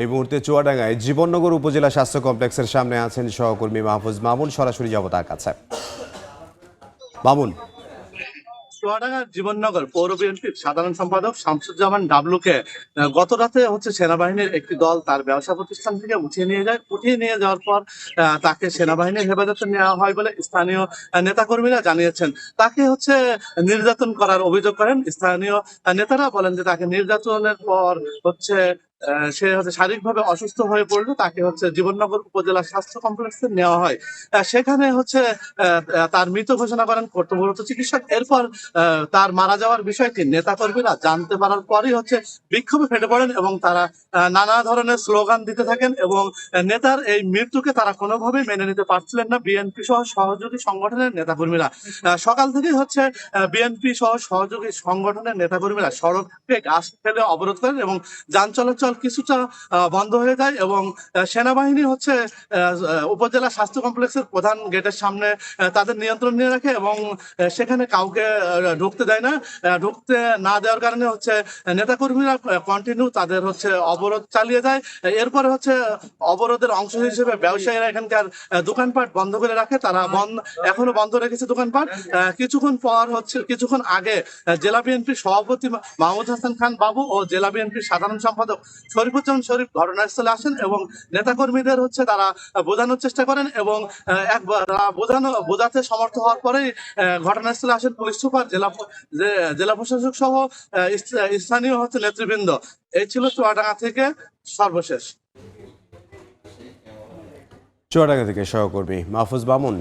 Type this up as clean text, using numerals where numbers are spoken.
এই মুহূর্তে চুয়াডাঙ্গায় জীবননগর উপজেলা স্বাস্থ্য কমপ্লেক্সের সামনে আছেন সহকর্মী মাহফুজ মামুন। সরাসরি যাব তার কাছে। মামুন, চুয়াডাঙ্গার জীবননগর পৌর বিএনপির সাধারণ সম্পাদক শামসুজ্জামান ডাবলুকে গত রাতে সেনাবাহিনীর একটি দল তার ব্যবসা প্রতিষ্ঠান থেকে উঠিয়ে নিয়ে যাওয়ার পর তাকে সেনাবাহিনীর হেফাজতে নেওয়া হয় বলে স্থানীয় নেতাকর্মীরা জানিয়েছেন। তাকে নির্যাতন করার অভিযোগ করেন স্থানীয় নেতারা। বলেন যে তাকে নির্যাতনের পর সে শারীরিকভাবে অসুস্থ হয়ে পড়লো। তাকে জীবননগর উপজেলা স্বাস্থ্য কমপ্লেক্সে নেওয়া হয়। সেখানে তার মৃত ঘোষণা করেন কর্তব্যরত চিকিৎসক। এরপর তার মারা যাওয়ার বিষয়টি নেতাকর্মীরা জানতে পারার পরই বিক্ষোভে ফেটে পড়েন এবং তারা নানা ধরনের স্লোগান দিতে থাকেন এবং নেতার এই মৃত্যুকে তারা কোনোভাবেই মেনে নিতে পারছিলেন না বিএনপি সহ সহযোগী সংগঠনের নেতাকর্মীরা। সকাল থেকেই বিএনপি সহ সহযোগী সংগঠনের নেতাকর্মীরা সড়কে গাছ ফেলে অবরোধ করেন এবং যান চলাচল কিছুটা বন্ধ হয়ে যায় এবং সেনাবাহিনী উপজেলা স্বাস্থ্য কমপ্লেক্সের প্রধান গেটের সামনে তাদের নিয়ন্ত্রণ নিয়ে রাখে এবং সেখানে কাউকে ঢুকতে দেয় না। ঢুকতে না দেওয়ার কারণে নেতাকর্মীরা কন্টিনিউ তাদের অবরোধ চালিয়ে যায়। এরপরে অবরোধের অংশ হিসেবে ব্যবসায়ীরা এখানকার দোকানপাট বন্ধ করে রাখে। তারা এখনো বন্ধ রেখেছে দোকানপাট। কিছুক্ষণ আগে জেলা বিএনপির সভাপতি মাহমুদ হাসান খান বাবু ও জেলা বিএনপির সাধারণ সম্পাদক শরীফুজ্জামান শরীফ ঘটনাস্থলে আসেন এবং নেতাকর্মীদের তারা বোঝানোর চেষ্টা করেন এবং বোঝাতে সমর্থ হওয়ার পরেই ঘটনাস্থলে আসেন পুলিশ সুপার, জেলা প্রশাসক সহ স্থানীয় নেতৃবৃন্দ। এই ছিল চুয়াডাঙ্গা থেকে সর্বশেষ। চুয়াডাঙ্গা থেকে সহকর্মী মাহফুজ মামুন।